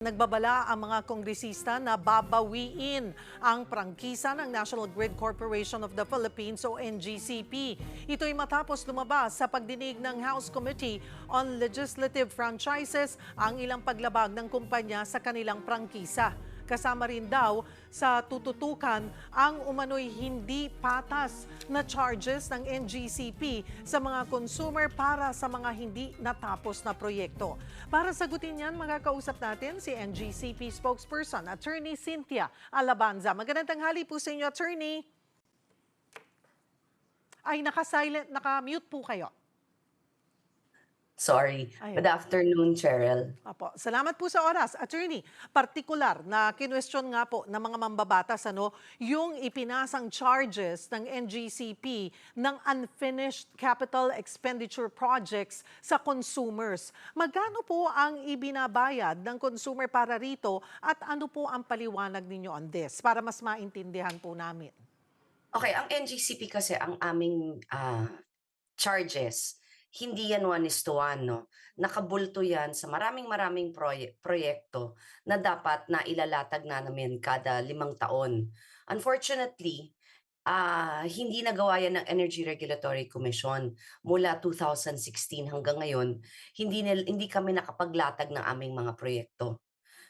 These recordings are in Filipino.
Nagbabala ang mga kongresista na babawiin ang prangkisa ng National Grid Corporation of the Philippines o NGCP. Ito'y matapos lumabas sa pagdinig ng House Committee on Legislative Franchises ang ilang paglabag ng kumpanya sa kanilang prangkisa. Kasama rin daw sa tututukan ang umano'y hindi patas na charges ng NGCP sa mga consumer para sa mga hindi natapos na proyekto. Para sagutin yan, makakausap natin si NGCP spokesperson, Attorney Cynthia Alabanza. Magandang tanghali po sa inyo, Attorney. Ay, naka-mute po kayo. Sorry. Ayun. Good afternoon, Cheryl. Apo, salamat po sa oras. Attorney, partikular na kinwestiyon nga po ng mga mambabatas yung ipinasang charges ng NGCP ng unfinished capital expenditure projects sa consumers. Magkano po ang ibinabayad ng consumer para rito at ano po ang paliwanag ninyo on this para mas maintindihan po namin? Okay, ang NGCP kasi ang aming, charges, hindi yan 1:1 'no. Nakabulto yan sa maraming-maraming proyekto na dapat na ilalatatag na namin kada 5 taon. Unfortunately, hindi nagawa yan ng Energy Regulatory Commission mula 2016 hanggang ngayon, hindi kami nakapaglatag ng aming mga proyekto.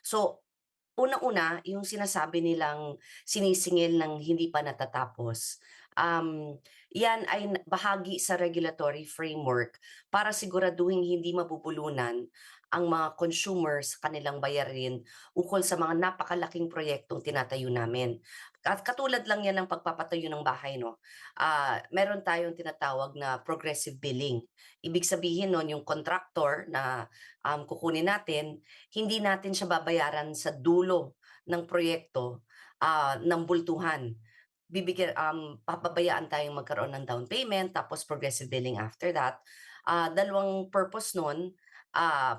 So, unang-una, yung sinasabi nilang sinisingil ng hindi pa natatapos, yan ay bahagi sa regulatory framework para siguraduhing hindi mabubulunan ang mga consumers sa kanilang bayarin ukol sa mga napakalaking proyektong tinatayo namin. At katulad lang yan ng pagpapatayo ng bahay, no? Meron tayong tinatawag na progressive billing. Ibig sabihin nun, yung contractor na kukunin natin, hindi natin siya babayaran sa dulo ng proyekto, ng bultuhan. Papabayaan tayong magkaroon ng down payment tapos progressive billing after that. Dalawang purpose nun,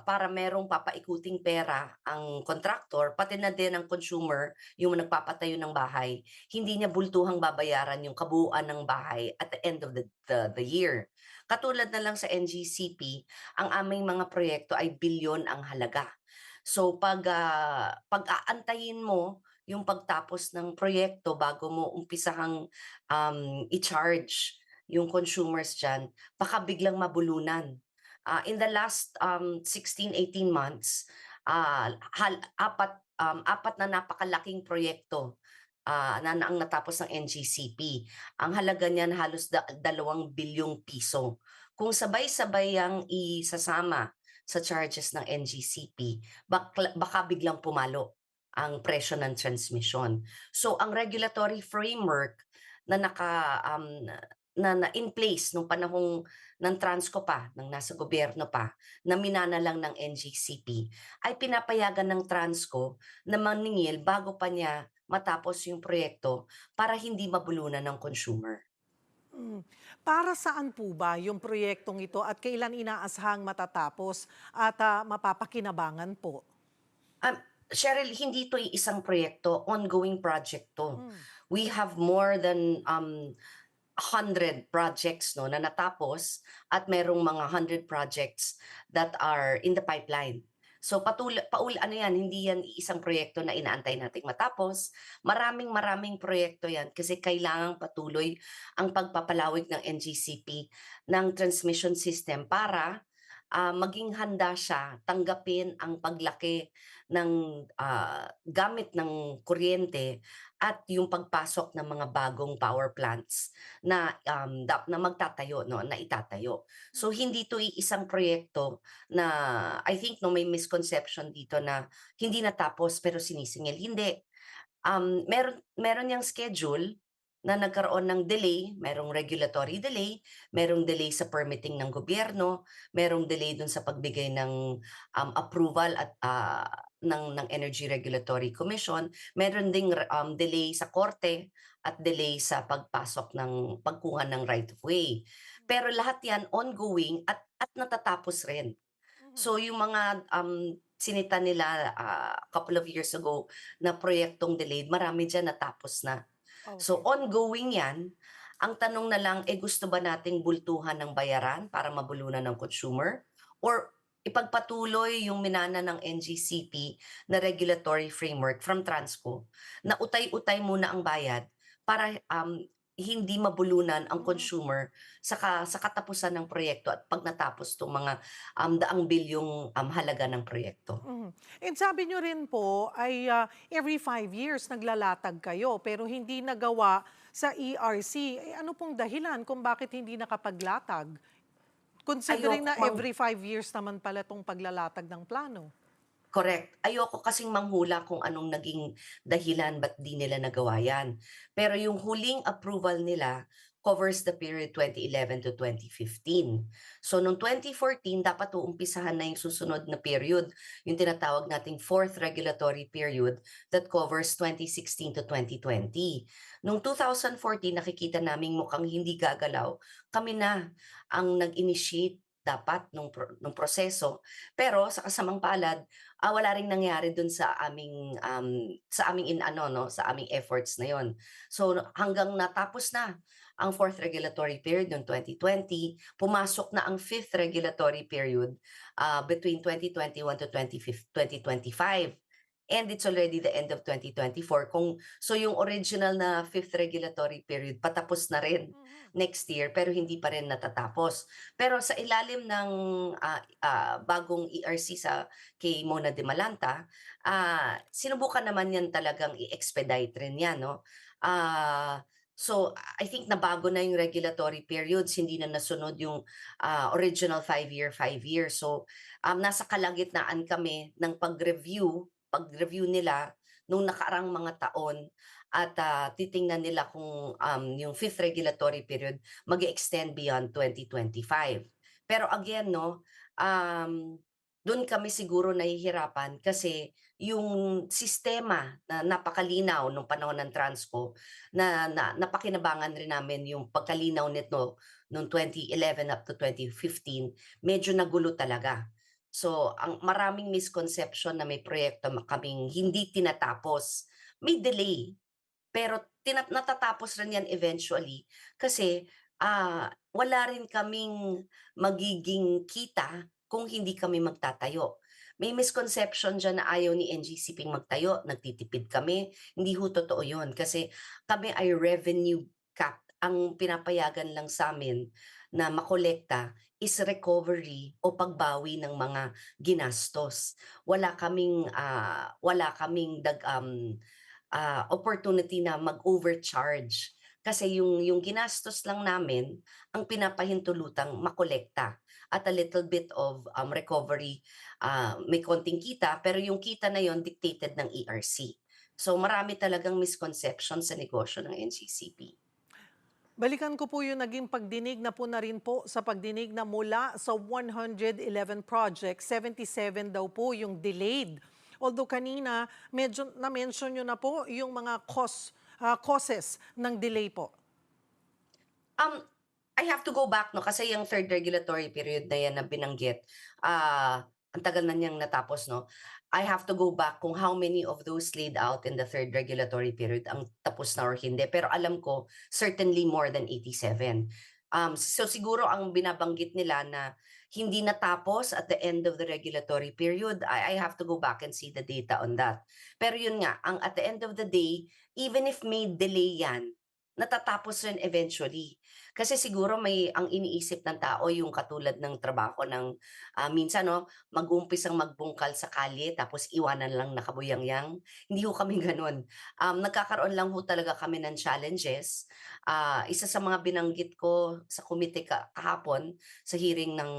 para merong papaikuting pera ang contractor, pati na din ang consumer, yung nagpapatayo ng bahay, hindi niya bultuhang babayaran yung kabuuan ng bahay at the end of the year. Katulad na lang sa NGCP, ang aming mga proyekto ay bilyon ang halaga. So pag-aantayin mo yung pagtapos ng proyekto bago mo umpisahang, i-charge yung consumers diyan, baka biglang mabulunan. In the last, 16-18 months, apat na napakalaking proyekto, na ang natapos ng NGCP. Ang halaga niyan halos 2 bilyong piso. Kung sabay-sabay yang isasama sa charges ng NGCP, baka biglang pumalo ang presyo ng transmission. So ang regulatory framework na in place nung panahong ng Transco pa, ng nasa gobyerno pa, na minana lang ng NGCP, ay pinapayagan ng Transco na maningil bago pa niya matapos yung proyekto para hindi mabulunan ng consumer. Para saan po ba yung proyektong ito at kailan inaasahang matatapos at mapapakinabangan po? Cheryl, hindi 'to isang proyekto, ongoing project 'to. Hmm. We have more than 100 projects 'no, na natapos at merong mga 100 projects that are in the pipeline. So ano 'yan, hindi 'yan iisang proyekto na inaantay nating matapos. Maraming-maraming proyekto 'yan kasi kailangang patuloy ang pagpapalawig ng NGCP ng transmission system para, maging handa siya tanggapin ang paglaki ng, gamit ng kuryente at yung pagpasok ng mga bagong power plants na, na magtatayo 'no, na itatayo. So hindi 'to iisang proyekto na I think 'no, may misconception dito na hindi natapos pero sinisingil, hindi. Meron yang schedule na nagkaroon ng delay, merong regulatory delay, merong delay sa permitting ng gobyerno, merong delay dun sa pagbigay ng, approval at, ng Energy Regulatory Commission, meron ding delay sa korte at delay sa pagkuha ng right of way. Pero lahat 'yan ongoing at natatapos rin. Mhm. So yung mga, sinita nila, couple of years ago na proyektong delayed, marami diyan natapos na. So Okay. ongoing 'yan. Ang tanong na lang, gusto ba nating bultuhan ng bayaran para mabulunan ng consumer or ipagpatuloy yung minana ng NGCP na regulatory framework from Transco na utay-utay muna ang bayad para hindi mabulunan ang Mhm. consumer sa katapusan ng proyekto at pag natapos 'tong mga daang bilyong halaga ng proyekto. Mhm. And sabi niyo rin po ay, every 5 years naglalatag kayo pero hindi nagawa sa ERC. Eh, ano pong dahilan kung bakit hindi nakapaglatag? Considering Ayoko na every 5 years naman pala 'tong paglalatag ng plano. Correct. Ayoko kasing manghula kung anong naging dahilan ba't di nila nagawa yan. Pero yung huling approval nila covers the period 2011 to 2015. So noong 2014, dapat uumpisahan na yung susunod na period, yung tinatawag nating fourth regulatory period that covers 2016 to 2020. Noong 2014, nakikita naming mukhang hindi gagalaw. Kami na ang nag-initiate dapat nung proseso. Pero sa kasamang palad, wala ring nangyari dun sa aming in-ano 'no, sa aming efforts na yon. So hanggang natapos na ang fourth regulatory period noong 2020, pumasok na ang fifth regulatory period, between 2021 to 2025. And it's already the end of 2024 so yung original na fifth regulatory period patapos na rin Mhm. next year pero hindi pa rin natatapos. Pero sa ilalim ng, bagong ERC kay Mona de Malanta, sinubukan naman 'yan talagang i-expedite rin 'yan 'no. So I think nabago na yung regulatory periods, hindi na nasunod yung, original 5 year. So, nasa kalagitnaan kami ng pag-review nila nung nakaraang mga taon at, titingnan nila kung, yung fifth regulatory period mag-e-extend beyond 2025. Pero again 'no, dun kami siguro nahihirapan kasi yung sistema na napakalinaw nung panahon ng Transco na napakinabangan rin namin yung pagkalinaw nito nung 2011 up to 2015, medyo nagulo talaga. So, ang maraming misconception na may proyekto kaming hindi tinatapos. May delay, pero natatapos rin 'yan eventually kasi, wala rin kaming magiging kita kung hindi kami magtatayo. May misconception diyan na ayaw ni NGCP magtayo, nagtitipid kami. Hindi ho totoo 'yun kasi kami ay revenue capped. Ang pinapayagan lang sa'min na makolekta is recovery o pagbawi ng mga ginastos. Wala kaming opportunity na mag-overcharge. Kasi yung ginastos lang namin ang pinapahintulutang makolekta at a little bit of, recovery, may konting kita pero yung kita na yon dictated ng ERC. So marami talagang misconception sa negosyo ng NGCP. Balikan ko po yung naging pagdinig na po na rin po sa pagdinig na mula sa 111 projects, 77 daw po yung delayed. Although kanina, medyo na-mention nyo na po yung mga causes ng delay po. Um, I have to go back 'no, kasi yung third regulatory period na yan na binanggit, ang tagal na niyang natapos 'no. I have to go back kung how many of those laid out in the third regulatory period ang tapos na or hindi. Pero alam ko certainly more than 87. So siguro ang binabanggit nila na hindi natapos at the end of the regulatory period, I have to go back and see the data on that. Pero yun nga, at the end of the day, even if may delay yan, natatapos rin eventually. Kasi siguro ang iniisip ng tao yung katulad ng trabaho ng, minsan 'no, mag-uumpisang magbungkal sa kalye tapos iwanan lang nakabuyangyang. Hindi ho kami gano'n. Nagkakaroon lang ho talaga kami ng challenges. Isa sa mga binanggit ko sa komite kahapon sa hearing ng,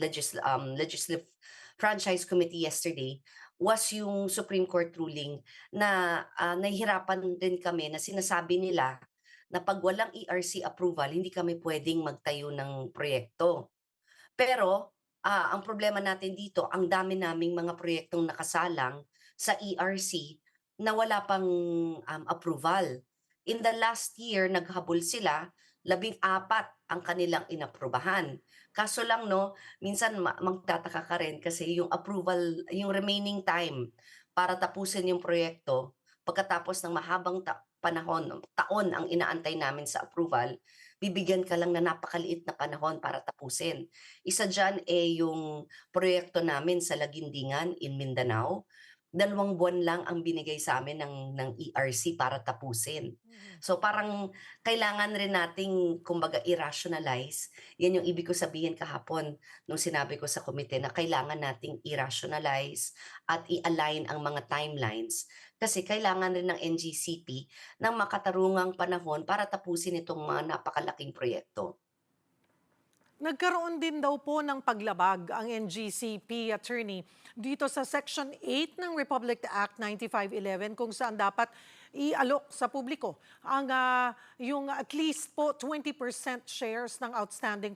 Legislative Franchise Committee yesterday was yung Supreme Court ruling na, nahihirapan din kami na sinasabi nila na 'pag walang ERC approval hindi kami puwedeng magtayo ng proyekto. Pero, ang problema natin dito ang dami naming mga proyektong nakasalang sa ERC na wala pang, approval. In the last year naghabol sila, 14 ang kanilang inaprubahan. Kaso lang 'no, minsan magtataka ka rin kasi yung remaining time para tapusin yung proyekto pagkatapos ng mahabang panahon, taon ang inaantay namin sa approval, bibigyan ka lang na napakaliit na panahon para tapusin. Isa diyan, yung proyekto namin sa Lagindingan in Mindanao. 2 buwan lang ang binigay sa amin ng ERC para tapusin. Mhm. So, parang kailangan rin nating kumbaga i-rationalize. 'Yan yung ibig ko sabihin kahapon nung sinabi ko sa komite na kailangan nating i-rationalize at i-align ang mga timelines. Kasi kailangan rin ng NGCP ng makatarungang panahon para tapusin itong mga napakalaking proyekto. Nagkaroon din daw po ng paglabag ang NGCP attorney dito sa Section 8 ng Republic Act 9511 kung saan dapat ialok sa publiko ang yung at least po 20% shares ng outstanding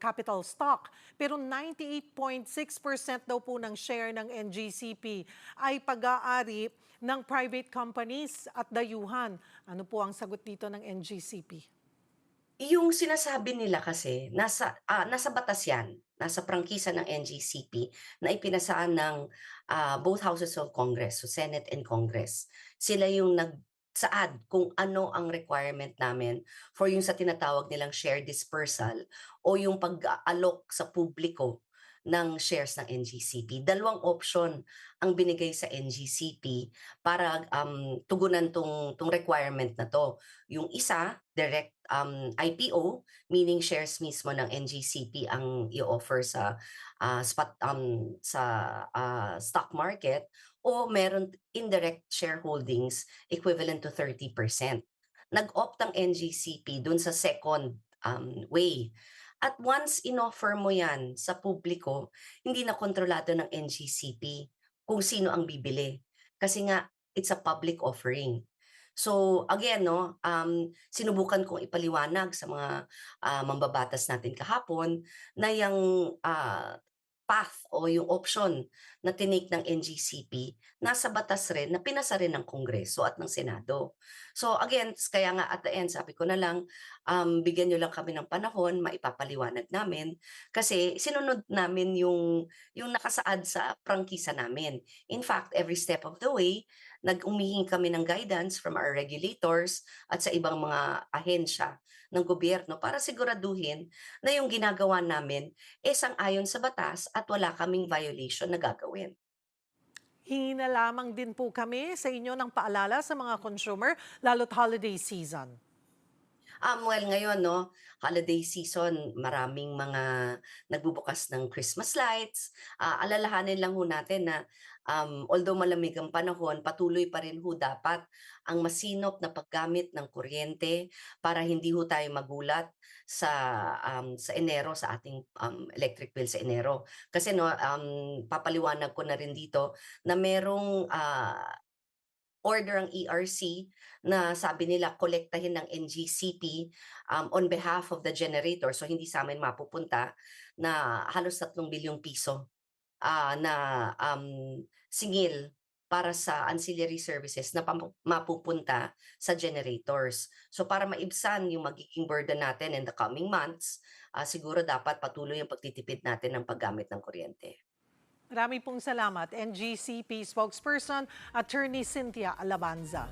capital stock. Pero 98.6% daw po ng share ng NGCP ay pag-aari ng private companies at dayuhan. Ano po ang sagot dito ng NGCP? Yung sinasabi nila kasi nasa batas 'yan, nasa prangkisa ng NGCP na ipinasaan ng, both houses of Congress, so Senate and Congress. Sila yung nagsaad kung ano ang requirement namin for yung sa tinatawag nilang share dispersal o yung pag-aalok sa publiko ng shares ng NGCP. Dalawang option ang binigay sa NGCP para, tugunan 'tong requirement na 'to. Yung isa, direct, IPO, meaning shares mismo ng NGCP ang i-offer sa stock market o meron indirect shareholdings equivalent to 30%. Nag-opt ang NGCP dun sa second, way. At once inoffer mo 'yan sa publiko, hindi na kontrolado ng NGCP kung sino ang bibili. Kasi nga, it's a public offering. So again 'no, sinubukan kong ipaliwanag sa mga, mambabatas natin kahapon na yung path o yung option na tinake ng NGCP nasa batas rin na pinasa rin ng Kongreso at ng Senado. So again, kaya nga at the end sabi ko na lang, bigyan niyo lang kami ng panahon, maipapaliwanag namin kasi sinunod namin yung nakasaad sa prangkisa namin. In fact, every step of the way, humihingi kami ng guidance from our regulators at sa ibang mga ahensya ng gobyerno para siguraduhin na yung ginagawa namin sang-ayon sa batas at wala kaming violation na gagawin. Hingi na lamang din po kami sa inyo ng paalala sa mga consumer, lalo't holiday season. Well ngayon 'no, holiday season, maraming mga nagbubukas ng Christmas lights. Alalahanin lang ho natin na, although malamig ang panahon, patuloy pa rin ho dapat ang masinop na paggamit ng kuryente para hindi ho tayo magulat sa Enero, sa ating, electric bill sa Enero. Kasi 'no, papaliwanag ko na rin dito na merong, order ang ERC na sabi nila kolektahin ng NGCP, on behalf of the generator. So hindi sa'min mapupunta na halos 3 bilyong piso, na, singil para sa ancillary services na mapupunta sa generators. So para maibsan yung magiging burden natin in the coming months, siguro dapat patuloy ang pagtitipid natin ng paggamit ng kuryente. Marami pong salamat, NGCP spokesperson, Attorney Cynthia Alabanza.